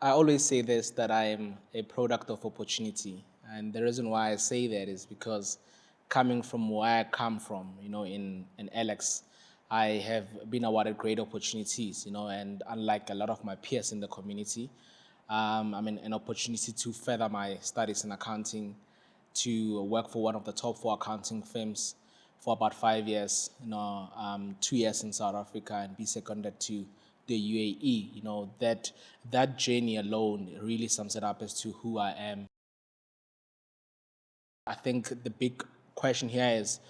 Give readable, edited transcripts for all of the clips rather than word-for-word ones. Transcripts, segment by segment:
I always say this, that I am a product of opportunity. And the reason why I say that is because coming from where I come from, in Alex, I have been awarded great opportunities, and unlike a lot of my peers in the community, I mean, an opportunity to further my studies in accounting, to work for one of the top four accounting firms for about 5 years, 2 years in South Africa, and be seconded to the UAE. That journey alone really sums it up as to who I am. I think the big question here is,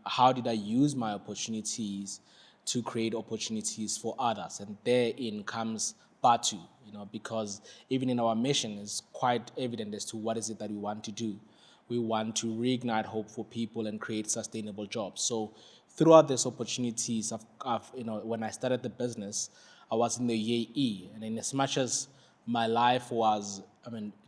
how did I use my opportunities to create opportunities for others? And therein comes Batu, because even in our mission, it's quite evident as to what is it that we want to do. We want to reignite hope for people and create sustainable jobs. So throughout these opportunities, when I started the business, I was in the UAE, and in as much as my life was,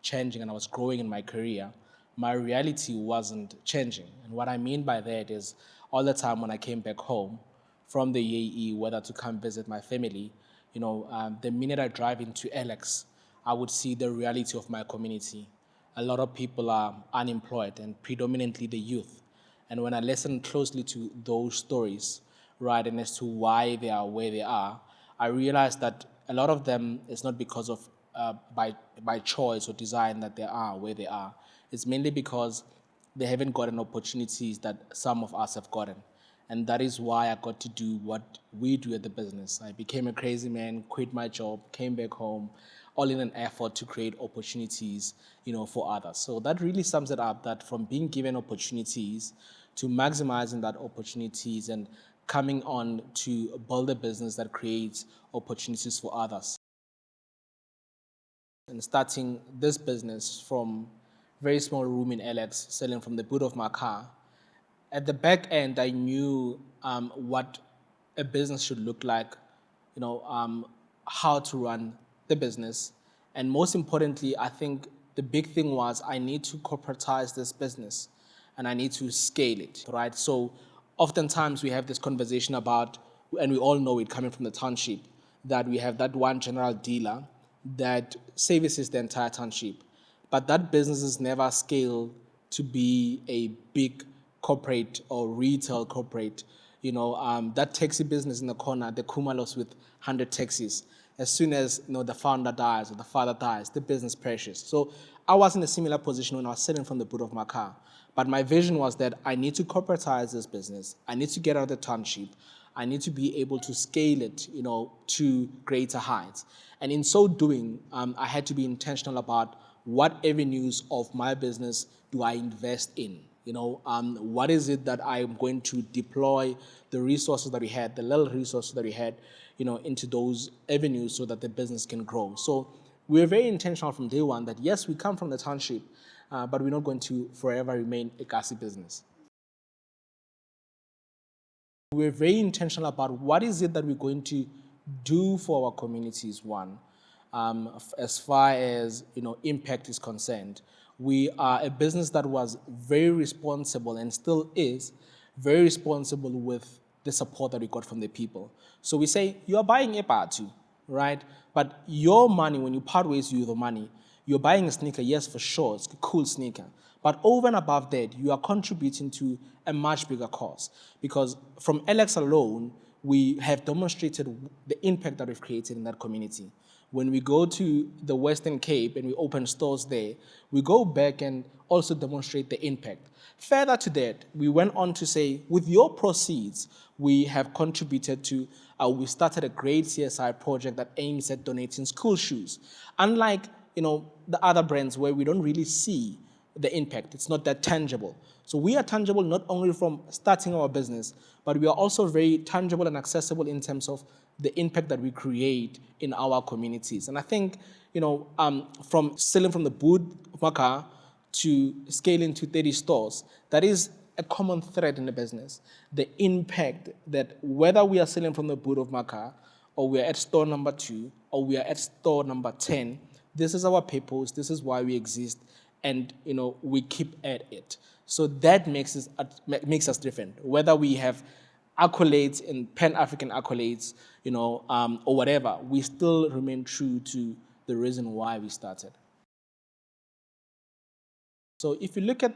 changing and I was growing in my career, my reality wasn't changing. And what I mean by that is all the time when I came back home from the UAE, whether to come visit my family, the minute I drive into Alex, I would see the reality of my community. A lot of people are unemployed, and predominantly the youth. And when I listen closely to those stories, right, and as to why they are where they are, I realize that a lot of them is not because of by choice or design that they are where they are. It's mainly because they haven't gotten opportunities that some of us have gotten. And that is why I got to do what we do at the business. I became a crazy man, quit my job, came back home, all in an effort to create opportunities, for others. So that really sums it up, that from being given opportunities to maximizing that opportunities and coming on to build a business that creates opportunities for others. And starting this business from very small room in Alex, selling from the boot of my car. At the back end, I knew what a business should look like, how to run the business. And most importantly, I think the big thing was I need to corporatize this business and I need to scale it, right? So oftentimes we have this conversation about, and we all know it coming from the township, that we have that one general dealer that services the entire township. But that business is never scaled to be a big corporate or retail corporate. That taxi business in the corner, the Kumalos with 100 taxis. As soon as the founder dies or the father dies, the business perishes. So I was in a similar position when I was sitting from the boot of my car. But my vision was that I need to corporatize this business. I need to get out of the township. I need to be able to scale it, to greater heights. And in so doing, I had to be intentional about what avenues of my business do I invest in. What is it that I'm going to deploy the resources that we had, the little resources that we had, into those avenues so that the business can grow. So we're very intentional from day one that yes, we come from the township, but we're not going to forever remain a Kasi business. We're very intentional about what is it that we're going to do for our communities, one. As far as impact is concerned, we are a business that was very responsible and still is very responsible with the support that we got from the people. So we say, you are buying a Batu, right? But your money, when you part ways with the money, you're buying a sneaker, yes, for sure, it's a cool sneaker. But over and above that, you are contributing to a much bigger cause. Because from Alex alone, we have demonstrated the impact that we've created in that community. When we go to the Western Cape and we open stores there, we go back and also demonstrate the impact. Further to that, we went on to say, with your proceeds, we have contributed to, we started a great CSI project that aims at donating school shoes. Unlike, the other brands where we don't really see the impact, it's not that tangible. So we are tangible not only from starting our business, but we are also very tangible and accessible in terms of the impact that we create in our communities. And I think, from selling from the boot of my car to scaling to 30 stores, that is a common thread in the business. The impact that whether we are selling from the boot of my car or we are at store number 2 or we are at store number 10, this is our purpose, this is why we exist, and we keep at it. So that makes us different. Whether we have accolades and Pan-African accolades, or whatever, we still remain true to the reason why we started. So if you look at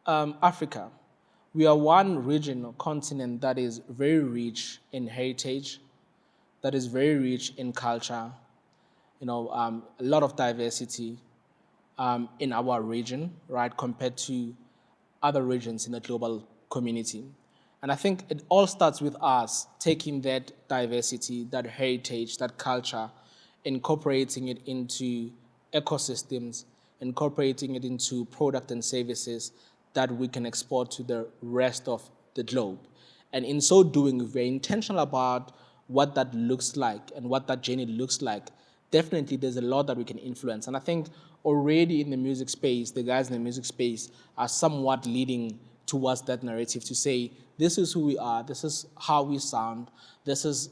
Africa, we are one region or continent that is very rich in heritage, that is very rich in culture, a lot of diversity in our region, right, compared to other regions in the global community. And I think it all starts with us taking that diversity, that heritage, that culture, incorporating it into ecosystems, incorporating it into product and services that we can export to the rest of the globe. And in so doing, we're very intentional about what that looks like and what that journey looks like. Definitely, there's a lot that we can influence. And I think already in the music space, the guys in the music space are somewhat leading towards that narrative to say, this is who we are, this is how we sound, this is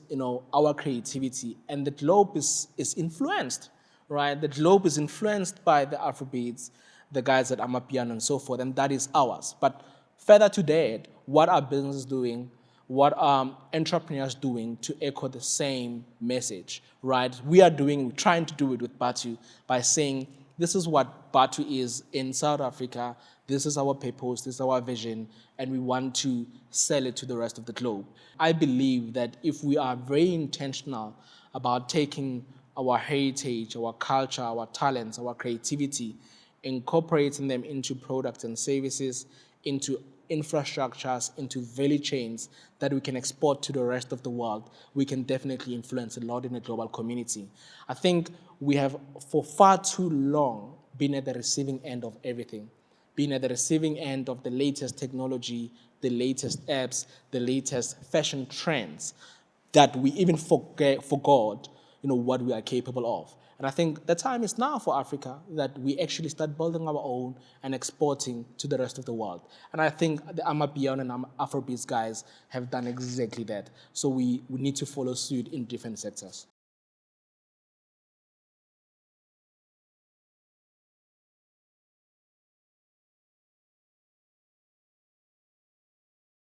our creativity. And the globe is influenced, right? The globe is influenced by the Afrobeats, the guys at Amapiano and so forth, and that is ours. But further to that, what are businesses doing? What are entrepreneurs doing to echo the same message, right? We're trying to do it with Batu by saying, this is what Batu is in South Africa, this is our purpose, this is our vision, and we want to sell it to the rest of the globe. I believe that if we are very intentional about taking our heritage, our culture, our talents, our creativity, incorporating them into products and services, into infrastructures, into value chains that we can export to the rest of the world, we can definitely influence a lot in the global community. I think we have, for far too long, been at the receiving end of everything, been at the receiving end of the latest technology, the latest apps, the latest fashion trends, that we even forgot, what we are capable of. And I think the time is now for Africa that we actually start building our own and exporting to the rest of the world. And I think the Amapiano and Afrobeats guys have done exactly that. So we need to follow suit in different sectors.